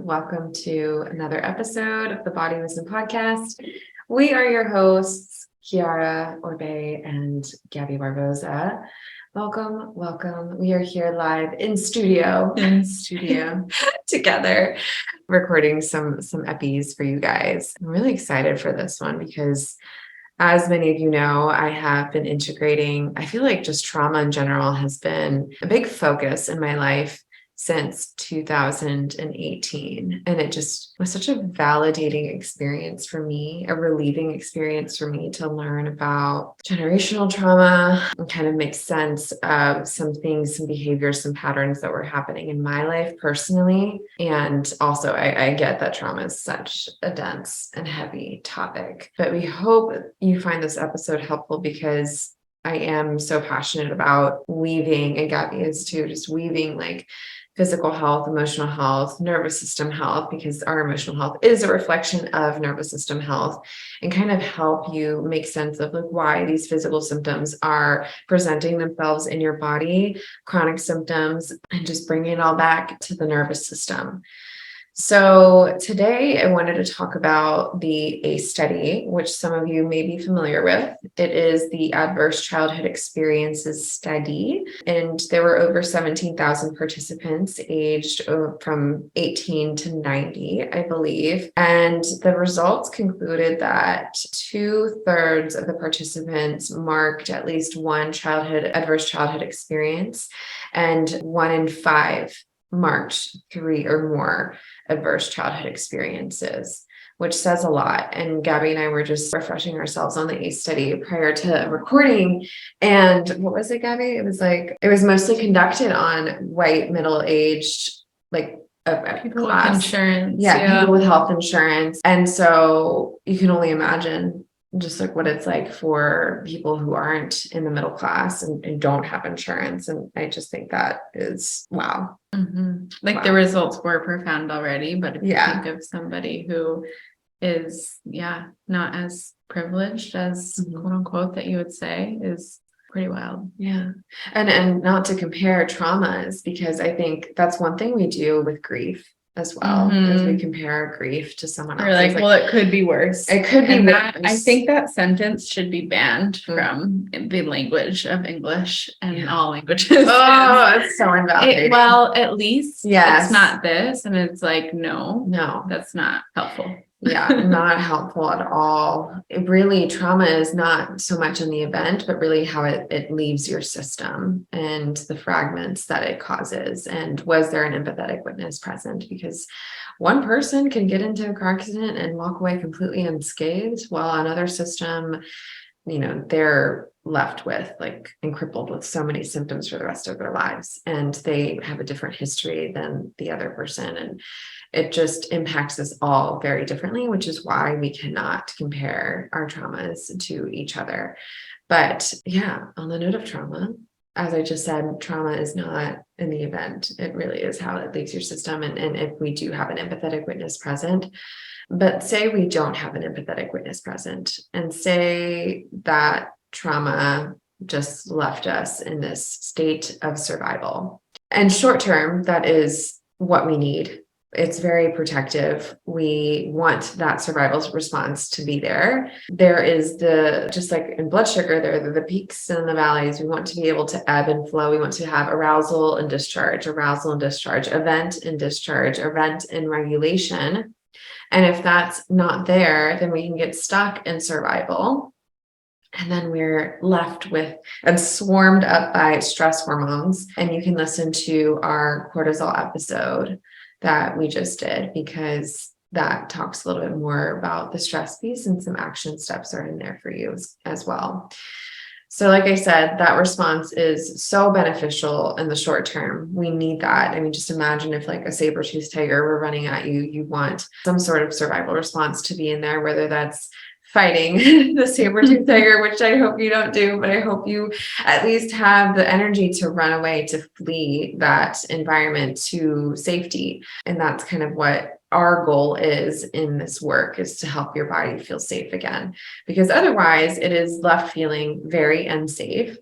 Welcome to another episode of the Body Wisdom Podcast. We are your hosts, Kiara Gaby and Gaby Barboza. Welcome. We are here live in studio together, recording some epis for you guys. I'm really excited for this one because, as many of you know, I have been integrating. I feel like just trauma in general has been a big focus in my life since 2018. And it just was such a validating experience for me, a relieving experience for me to learn about generational trauma and kind of make sense of some things, some behaviors, some patterns that were happening in my life personally. And also I get that trauma is such a dense and heavy topic, but we hope you find this episode helpful because I am so passionate about weaving, and Gaby is too, just weaving like physical health, emotional health, nervous system health, because our emotional health is a reflection of nervous system health, and kind of help you make sense of like why these physical symptoms are presenting themselves in your body, chronic symptoms, and just bringing it all back to the nervous system. So today I wanted to talk about the ACE study, which some of you may be familiar with. It is the Adverse Childhood Experiences Study, and there were over 17,000 participants aged from 18 to 90, I believe. And the results concluded that 2/3 of the participants marked at least one adverse childhood experience, and 1 in 5 marked 3 or more adverse childhood experiences, which says a lot. And Gaby and I were just refreshing ourselves on the ACE study prior to recording. And what was it, Gaby? It was mostly conducted on white, middle-aged, like people class. with insurance. Yeah, people with health insurance. And so you can only imagine just like what it's like for people who aren't in the middle class and don't have insurance. And I just think that is wow. Mm-hmm. Like wow. The results were profound already, but if you think of somebody who is, not as privileged as quote unquote that you would say, is pretty wild. Yeah. And not to compare traumas, because I think that's one thing we do with grief as well, as we compare grief to someone else. Like, well, it could be worse. It could be worse. I think that sentence should be banned from the language of English and all languages. Oh, it's so invalidating. At least it's not this. And it's like, no, that's not helpful. Not helpful at all. Trauma is not so much in the event, but really how it leaves your system and the fragments that it causes. And was there an empathetic witness present? Because one person can get into a car accident and walk away completely unscathed, while another system, they're left with and crippled with so many symptoms for the rest of their lives. And they have a different history than the other person. And it just impacts us all very differently, which is why we cannot compare our traumas to each other. But on the note of trauma, as I just said, trauma is not in the event. It really is how it leaves your system. And if we do have an empathetic witness present, but say we don't have an empathetic witness present, and say that trauma just left us in this state of survival. And short term, that is what we need. It's very protective. We want that survival response to be there. There is just like in blood sugar, there are the peaks and the valleys. We want to be able to ebb and flow. We want to have arousal and discharge, event and discharge, event and regulation. And if that's not there, then we can get stuck in survival. And then we're left with and swarmed up by stress hormones. And you can listen to our cortisol episode that we just did, because that talks a little bit more about the stress piece, and some action steps are in there for you as well. So like I said, that response is so beneficial in the short term. We need that. I mean, just imagine if like a saber-toothed tiger were running at you, you want some sort of survival response to be in there, whether that's fighting the saber-toothed tiger, which I hope you don't do, but I hope you at least have the energy to run away, to flee that environment to safety. And that's kind of what our goal is in this work, is to help your body feel safe again, because otherwise it is left feeling very unsafe.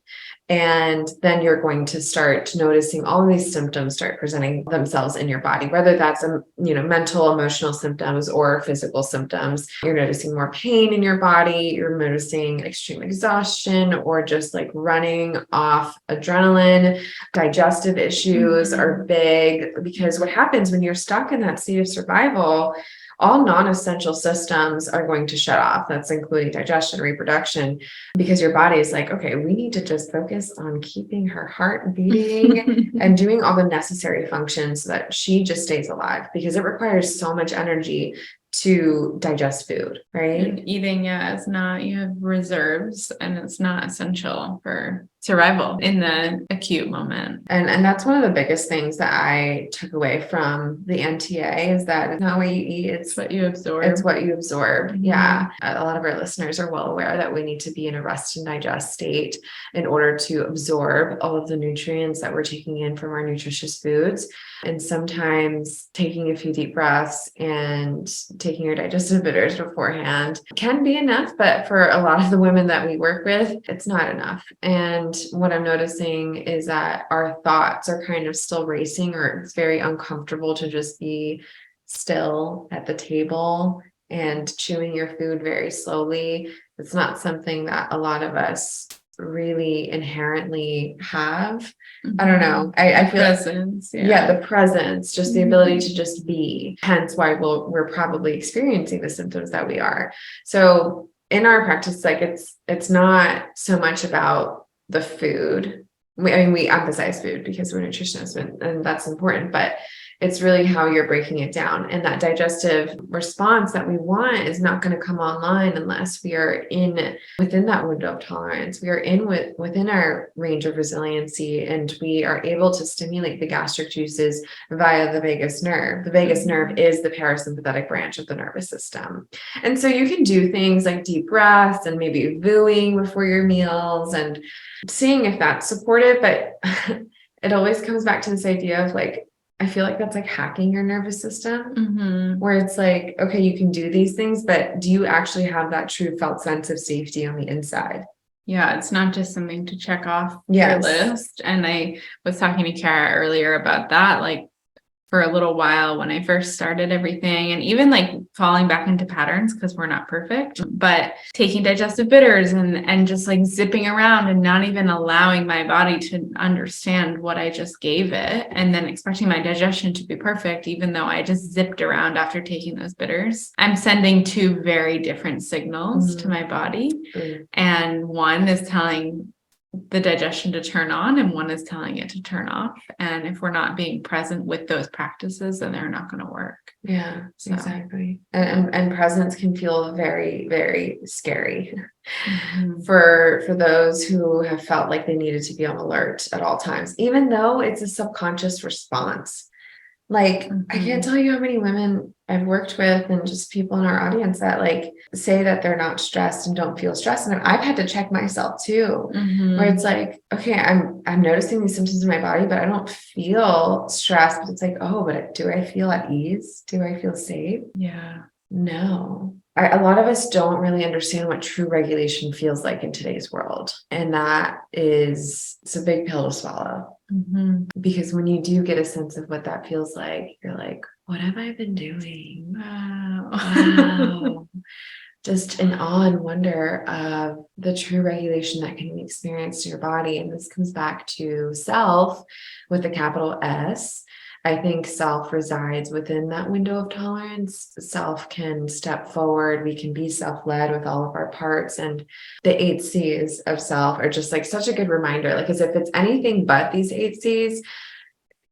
And then you're going to start noticing all of these symptoms start presenting themselves in your body, whether that's, mental, emotional symptoms or physical symptoms. You're noticing more pain in your body. You're noticing extreme exhaustion or just like running off adrenaline. Digestive issues are big, because what happens when you're stuck in that state of survival, all non-essential systems are going to shut off. That's including digestion, reproduction, because your body is like, okay, we need to just focus on keeping her heart beating and doing all the necessary functions so that she just stays alive, because it requires so much energy to digest food, right? And eating, is not, you have reserves, and it's not essential for survival in the acute moment. And that's one of the biggest things that I took away from the NTA, is that it's not what you eat, it's what you absorb. It's what you absorb. Yeah. A lot of our listeners are well aware that we need to be in a rest and digest state in order to absorb all of the nutrients that we're taking in from our nutritious foods. And sometimes taking a few deep breaths and taking your digestive bitters beforehand can be enough, but for a lot of the women that we work with, it's not enough. And what I'm noticing is that our thoughts are kind of still racing, or it's very uncomfortable to just be still at the table and chewing your food very slowly. It's not something that a lot of us really inherently have. I don't know. I feel presence. The presence, just the ability to just be, hence why we're probably experiencing the symptoms that we are. So in our practice, like it's not so much about the food. We emphasize food because we're nutritionists, and that's important, but it's really how you're breaking it down. And that digestive response that we want is not going to come online unless we are within that window of tolerance. We are within our range of resiliency, and we are able to stimulate the gastric juices via the vagus nerve. The vagus nerve is the parasympathetic branch of the nervous system. And so you can do things like deep breaths and maybe VUing before your meals and seeing if that's supportive. But it always comes back to this idea of like, I feel like that's like hacking your nervous system, where it's like, okay, you can do these things, but do you actually have that true felt sense of safety on the inside? Yeah, it's not just something to check off your list. And I was talking to Kiara earlier about that, like for a little while when I first started everything, and even like falling back into patterns because we're not perfect, but taking digestive bitters and just like zipping around and not even allowing my body to understand what I just gave it, and then expecting my digestion to be perfect, even though I just zipped around after taking those bitters. I'm sending two very different signals to my body. And one is telling the digestion to turn on, and one is telling it to turn off. And if we're not being present with those practices, then they're not going to work. Yeah, exactly. And presence can feel very, very scary for those who have felt like they needed to be on alert at all times, even though it's a subconscious response. Like, I can't tell you how many women I've worked with and just people in our audience that like say that they're not stressed and don't feel stressed. And I've had to check myself too, where it's like, okay, I'm noticing these symptoms in my body, but I don't feel stressed. But it's like, oh, but do I feel at ease? Do I feel safe? Yeah. No. A lot of us don't really understand what true regulation feels like in today's world. And it's a big pill to swallow. Because when you do get a sense of what that feels like, you're like, what have I been doing? Wow. Just in awe and wonder of the true regulation that can be experienced in your body. And this comes back to self with a capital S. I think self resides within that window of tolerance. Self can step forward. We can be self-led with all of our parts. And the 8 C's of self are just like such a good reminder. Like, as if it's anything but these 8 C's,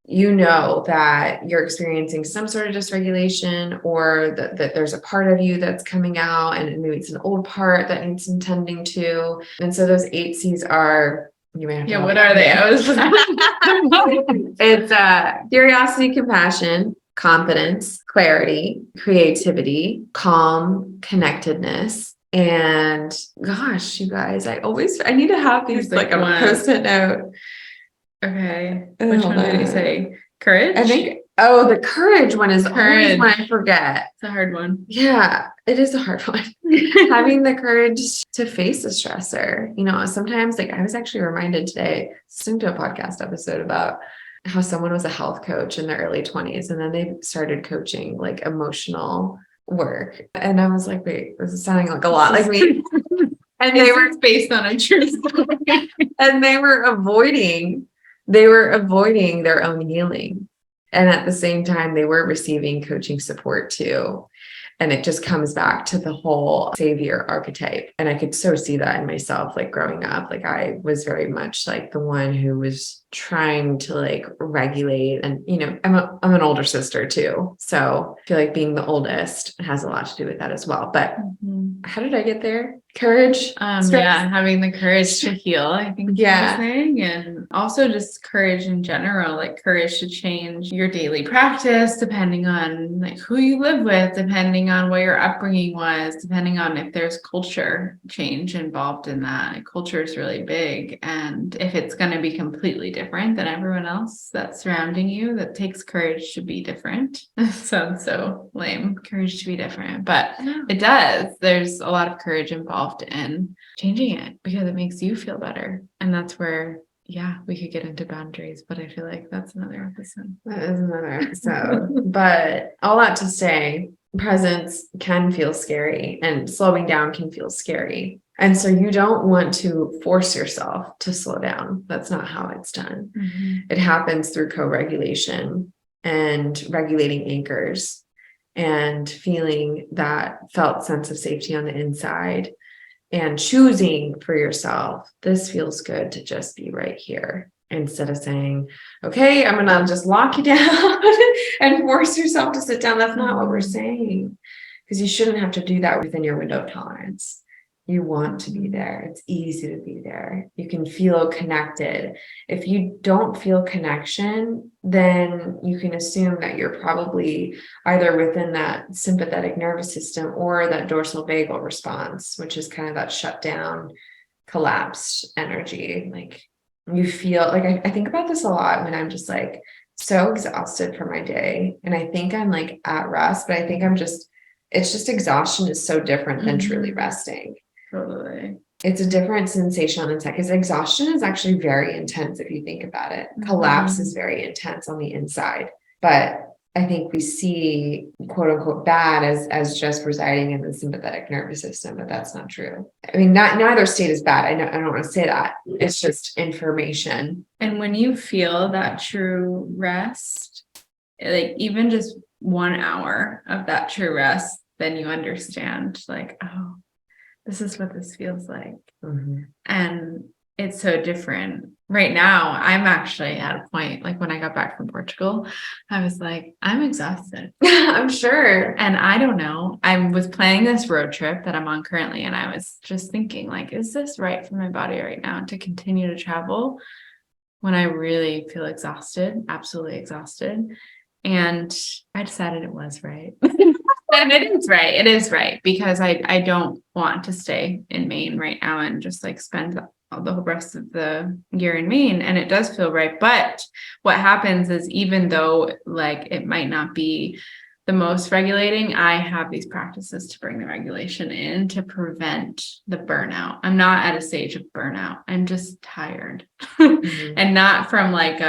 you know that you're experiencing some sort of dysregulation, or that there's a part of you that's coming out, and maybe it's an old part that needs some tending to. And so those 8 C's are, you may have to what are they? It's curiosity, compassion, confidence, clarity, creativity, calm, connectedness. And gosh, you guys, I need to have these like a post-it note. Okay. Which one did you say? Courage? I think Oh, the courage one is always Courage. one I forget. It's a hard one. Yeah, it is a hard one. Having the courage to face a stressor. You know, sometimes like I was actually reminded today, listening to a podcast episode about how someone was a health coach in their early 20s and then they started coaching like emotional work. And I was like, wait, this is sounding like a lot like me. And they were based on a true story. And they were avoiding their own healing. And at the same time, they were receiving coaching support too. And it just comes back to the whole savior archetype. And I could so see that in myself, like growing up, like I was very much like the one who was trying to like regulate. And, you know, I'm an older sister too. So I feel like being the oldest has a lot to do with that as well. But how did I get there? Courage. Yeah, having the courage to heal, I think you were saying, and also just courage in general, like courage to change your daily practice depending on like who you live with, depending on what your upbringing was, depending on if there's culture change involved in that. Like, culture is really big, and if it's going to be completely different than everyone else that's surrounding you, that takes courage to be different. Sounds so lame, courage to be different, but it does. There's a lot of courage involved in changing it because it makes you feel better. And that's where, yeah, we could get into boundaries, but I feel like that's another episode. That is another episode. But all that to say, presence can feel scary and slowing down can feel scary. And so you don't want to force yourself to slow down. That's not how it's done. It happens through co-regulation and regulating anchors and feeling that felt sense of safety on the inside and choosing for yourself, this feels good to just be right here, instead of saying, okay, I'm gonna just lock you down and force yourself to sit down. That's not what we're saying, because you shouldn't have to do that within your window of tolerance. You want to be there. It's easy to be there. You can feel connected. If you don't feel connection, then you can assume that you're probably either within that sympathetic nervous system or that dorsal vagal response, which is kind of that shutdown, collapsed energy. Like you feel like I think about this a lot when I'm just like so exhausted from my day. And I think I'm like at rest, but I think it's just exhaustion is so different than truly resting. Totally. It's a different sensation on the inside because exhaustion is actually very intense if you think about it. Collapse is very intense on the inside. But I think we see quote unquote bad as just residing in the sympathetic nervous system, but that's not true. I mean, neither state is bad. I don't want to say that. It's just information. And when you feel that true rest, like even just 1 hour of that true rest, then you understand like, oh, this is what this feels like. And it's so different. Right now, I'm actually at a point, like when I got back from Portugal, I was like, I'm exhausted. I'm sure. And I don't know. I was planning this road trip that I'm on currently. And I was just thinking like, is this right for my body right now to continue to travel when I really feel exhausted, absolutely exhausted? And I decided it was right. And it is right. It is right. Because I don't want to stay in Maine right now and just like spend the whole rest of the year in Maine. And it does feel right. But what happens is even though like it might not be the most regulating, I have these practices to bring the regulation in to prevent the burnout. I'm not at a stage of burnout. I'm just tired. And not from like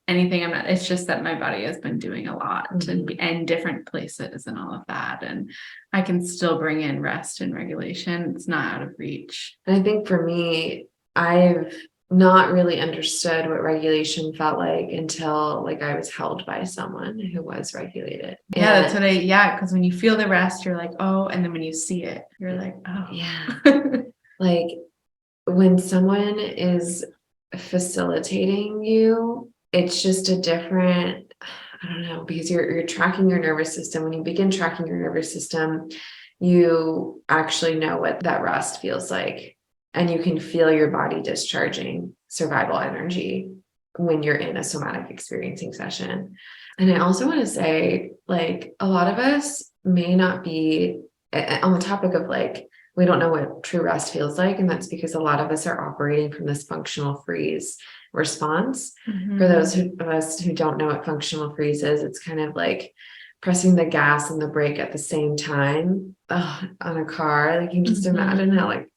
anything. It's just that my body has been doing a lot to be in different places and all of that. And I can still bring in rest and regulation. It's not out of reach. And I think for me, I've not really understood what regulation felt like until like I was held by someone who was regulated. Yeah, that's what because when you feel the rest, you're like, oh, and then when you see it, you're like, oh. Yeah. Like when someone is facilitating you, it's just a different, I don't know, because you're tracking your nervous system. When you begin tracking your nervous system, you actually know what that rest feels like. And you can feel your body discharging survival energy when you're in a somatic experiencing session. And I also want to say, like, a lot of us may not be on the topic of like, we don't know what true rest feels like. And that's because a lot of us are operating from this functional freeze. response. For those of us who don't know what functional freeze is, it's kind of like pressing the gas and the brake at the same time on a car. Like you can just imagine how like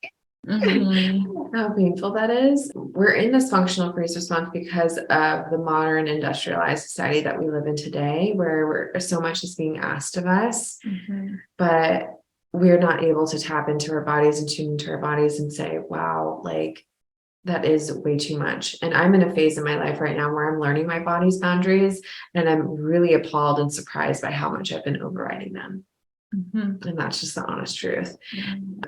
how painful that is. We're in this functional freeze response because of the modern industrialized society that we live in today, where so much is being asked of us, but we're not able to tap into our bodies and tune into our bodies and say, wow, like that is way too much. And I'm in a phase in my life right now where I'm learning my body's boundaries, and I'm really appalled and surprised by how much I've been overriding them. And that's just the honest truth.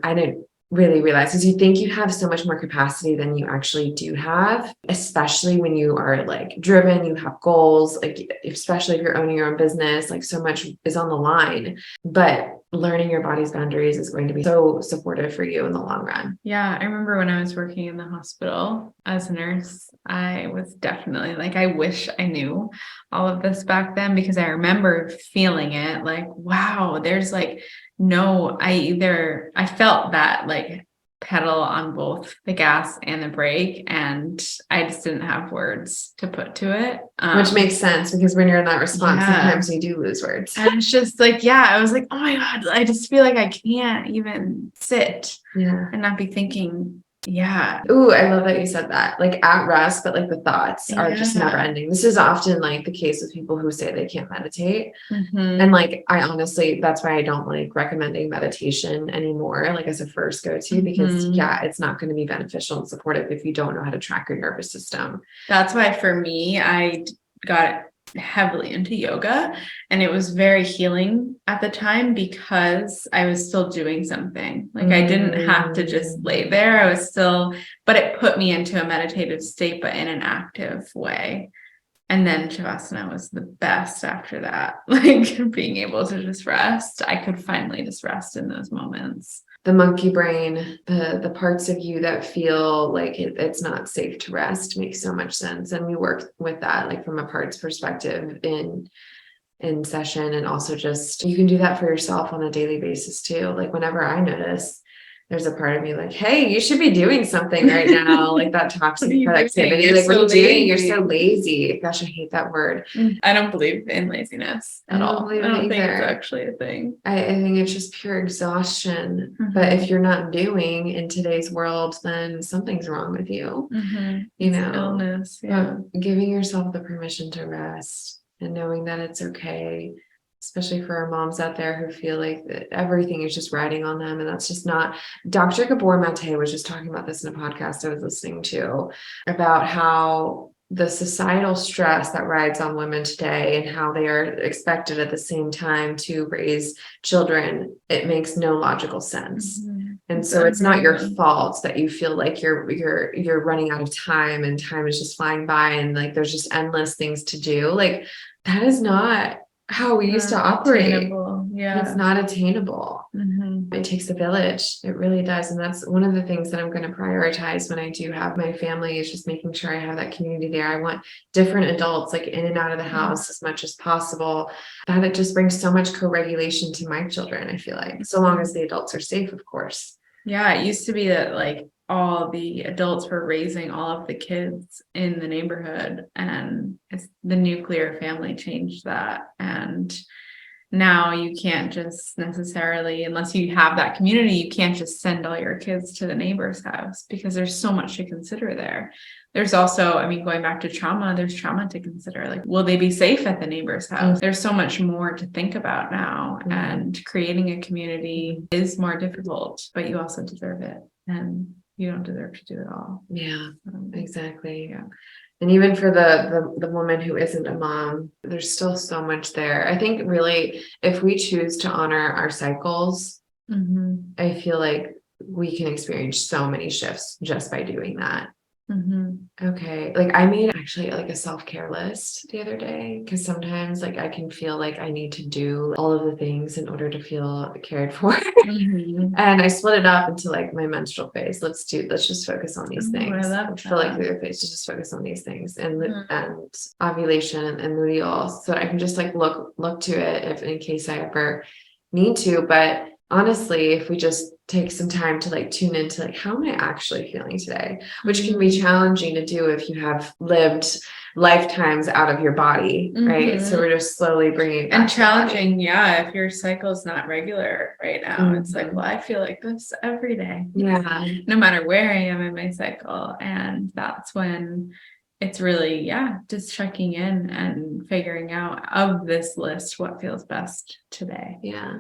I didn't really realize, because you think you have so much more capacity than you actually do have, especially when you are like driven, you have goals, like especially if you're owning your own business, like so much is on the line. But learning your body's boundaries is going to be so supportive for you in the long run. Yeah, I remember when I was working in the hospital as a nurse, I was definitely like, I wish I knew all of this back then, because I remember feeling it like, wow, there's like I felt that like pedal on both the gas and the brake, and I just didn't have words to put to it. Which makes sense, because when you're in that response, sometimes you do lose words. And it's just like, I was like, oh my God, I just feel like I can't even sit and not be thinking. Ooh, I love that you said that. Like at rest, but like the thoughts are just never ending. This is often like the case with people who say they can't meditate. And like, I honestly, that's why I don't like recommending meditation anymore, like as a first go-to, because it's not going to be beneficial and supportive if you don't know how to track your nervous system. That's why for me, I got heavily into yoga, and it was very healing at the time because I was still doing something. Like I didn't have to just lay there. I was still, but it put me into a meditative state, but in an active way. And then Shavasana was the best after that. Like being able to just rest. I could finally just rest in those moments. The monkey brain, the parts of you that feel like it's not safe to rest, makes so much sense. And we work with that, like from a parts perspective in session. And also just, you can do that for yourself on a daily basis too. Like whenever I notice there's a part of me like, hey, you should be doing something right now. Like that toxic productivity. Like, what are you doing? You're so lazy. Gosh, I hate that word. I don't believe in laziness at all. I don't think it's actually a thing. I think it's just pure exhaustion. But if you're not doing in today's world, then something's wrong with you. You know, illness. Giving yourself the permission to rest and knowing that it's okay. Especially for our moms out there who feel like that everything is just riding on them. And that's just not. Dr. Gabor Mate was just talking about this in a podcast I was listening to, about how the societal stress that rides on women today and how they are expected at the same time to raise children, it makes no logical sense. And so it's not your fault that you feel like you're running out of time and time is just flying by and like there's just endless things to do. Like that is not how we used to operate. It's not attainable. It takes a village. It really does. And that's one of the things that I'm going to prioritize when I do have my family, is just making sure I have that community there. I want different adults like in and out of the house as much as possible. That it just brings so much co-regulation to my children, I feel like, so long as the adults are safe, of course. It used to be that like all the adults were raising all of the kids in the neighborhood, and the nuclear family changed that. And now you can't just necessarily, unless you have that community, you can't just send all your kids to the neighbor's house because there's so much to consider there. There's also, I mean, going back to trauma, there's trauma to consider. Like, will they be safe at the neighbor's house? There's so much more to think about now, and creating a community is more difficult, but you also deserve it. And you don't deserve to do it all. Exactly. And even for the woman who isn't a mom, there's still so much there. I think really, if we choose to honor our cycles, I feel like we can experience so many shifts just by doing that. Okay. Like I made actually like a self-care list the other day, because sometimes like I can feel like I need to do all of the things in order to feel cared for. And I split it up into like my menstrual phase. Let's just focus on these things. I feel like the other phase to just focus on these things, and ovulation and luteal, so I can just like look to it if in case I ever need to. But honestly, if we just take some time to like tune into like, how am I actually feeling today? Which can be challenging to do if you have lived lifetimes out of your body, right? So we're just slowly bringing it back. And challenging, if your cycle is not regular right now, it's like, well, I feel like this every day. Yeah. No matter where I am in my cycle. And that's when it's really, just checking in and figuring out of this list what feels best today. Yeah.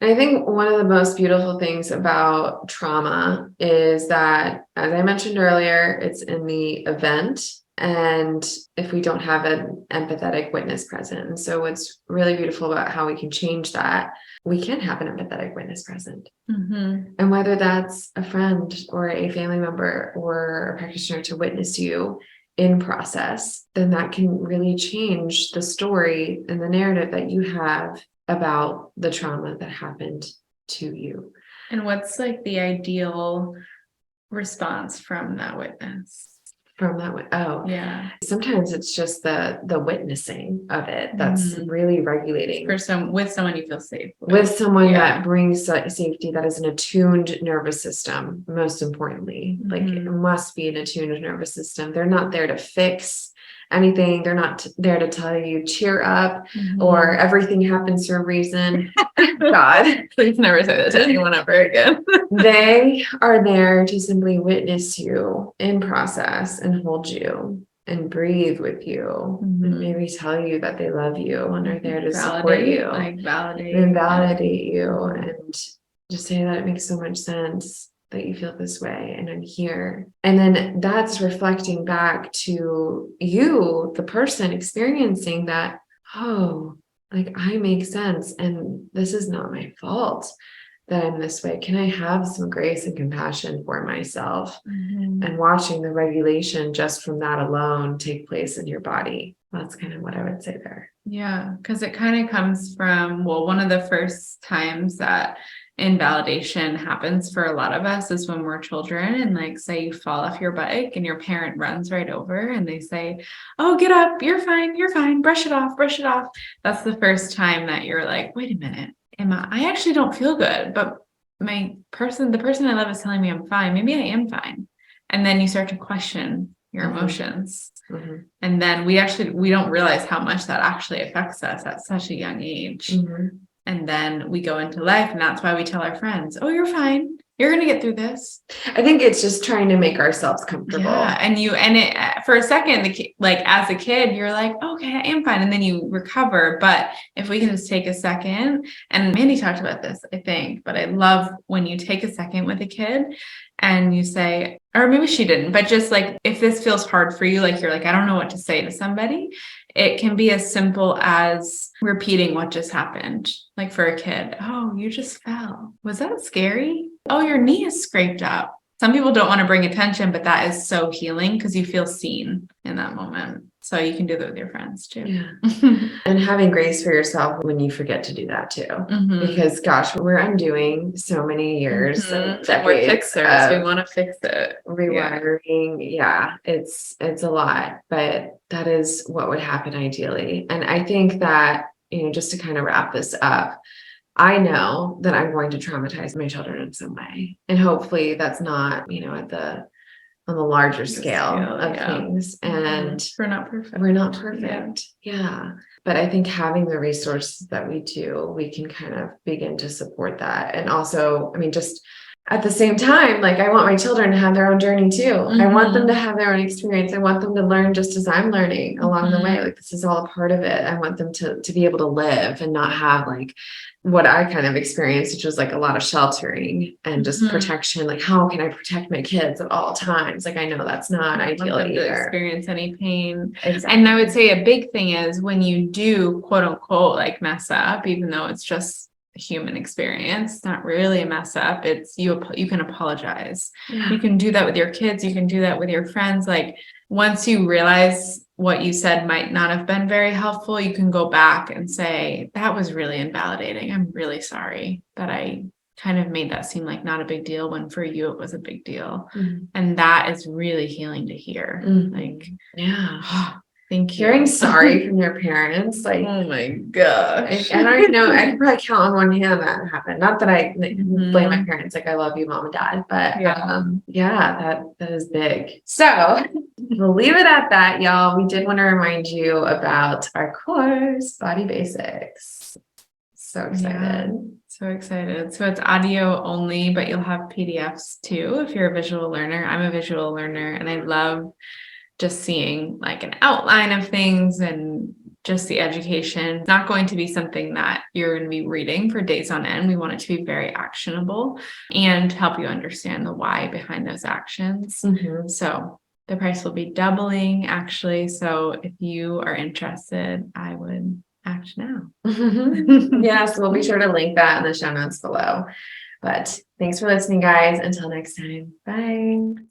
I think one of the most beautiful things about trauma is that, as I mentioned earlier, it's in the event. And if we don't have an empathetic witness present. And so what's really beautiful about how we can change that, we can have an empathetic witness present. And whether that's a friend or a family member or a practitioner to witness you in process, then that can really change the story and the narrative that you have about the trauma that happened to you. And what's like the ideal response from that witness? Sometimes it's just the witnessing of it that's really regulating. With someone you feel safe with someone that brings safety, that is an attuned nervous system, most importantly. Like it must be an attuned nervous system. They're not there to fix anything. They're not there to tell you cheer up or everything happens for a reason. God, please never say that to anyone ever again. They are there to simply witness you in process and hold you and breathe with you and maybe tell you that they love you and are there to support you, like validate you and just say that it makes so much sense that you feel this way and I'm here. And then that's reflecting back to you, the person experiencing that, oh, like I make sense and this is not my fault that I'm this way. Can I have some grace and compassion for myself? And watching the regulation just from that alone take place in your body. That's kind of what I would say there. Yeah, because it kind of comes from, one of the first times that invalidation happens for a lot of us is when we're children, and like say you fall off your bike and your parent runs right over and they say, oh, get up, you're fine, brush it off. That's the first time that you're like, wait a minute, I actually don't feel good, but the person I love is telling me I'm fine. Maybe I am fine. And then you start to question your emotions. And then we don't realize how much that actually affects us at such a young age. And then we go into life, and that's why we tell our friends, oh, you're fine. You're going to get through this. I think it's just trying to make ourselves comfortable. Yeah. And for a second, like as a kid, you're like, okay, I am fine. And then you recover. But if we can just take a second, and Mandy talked about this, I think, but I love when you take a second with a kid and you say, or maybe she didn't, but just like, if this feels hard for you, like you're like, I don't know what to say to somebody. It can be as simple as repeating what just happened. Like for a kid, oh, you just fell. Was that scary? Oh, your knee is scraped up. Some people don't want to bring attention, but that is so healing because you feel seen in that moment. So you can do that with your friends too. Yeah. And having grace for yourself when you forget to do that too. Because gosh, we're undoing so many years and we're fixers. We want to fix it. Rewiring. Yeah. It's a lot, but that is what would happen ideally. And I think that, just to kind of wrap this up, I know that I'm going to traumatize my children in some way. And hopefully that's not, on the larger scale of things. And we're not perfect. Yeah. But I think having the resources that we do, we can kind of begin to support that. And also, just at the same time, like I want my children to have their own journey too. I want them to have their own experience. I want them to learn just as I'm learning along the way. Like this is all a part of it. I want them to be able to live and not have like what I kind of experienced, which was like a lot of sheltering and just protection. Like, how can I protect my kids at all times? Like, I know that's not ideal either. To experience any pain. Exactly. And I would say a big thing is when you do quote unquote, like mess up, even though it's just a human experience, it's not really a mess up. It's you can apologize. Yeah. You can do that with your kids. You can do that with your friends. Like once you realize what you said might not have been very helpful, you can go back and say, that was really invalidating. I'm really sorry that I kind of made that seem like not a big deal when for you it was a big deal. And that is really healing to hear. Like, yeah. Thank you. Hearing sorry from your parents, like, oh my gosh. I don't even know. I can probably count on one hand that happened. Not that I blame my parents. Like, I love you, mom and dad, but that is big. So we'll leave it at that, y'all. We did want to remind you about our course, Body Basics. So excited. So excited. So it's audio only, but you'll have PDFs too if you're a visual learner. I'm a visual learner and I love just seeing like an outline of things and just the education. It's not going to be something that you're going to be reading for days on end. We want it to be very actionable and help you understand the why behind those actions. So the price will be doubling actually. So if you are interested, I would act now. Yes, we'll be sure to link that in the show notes below. But thanks for listening, guys. Until next time. Bye.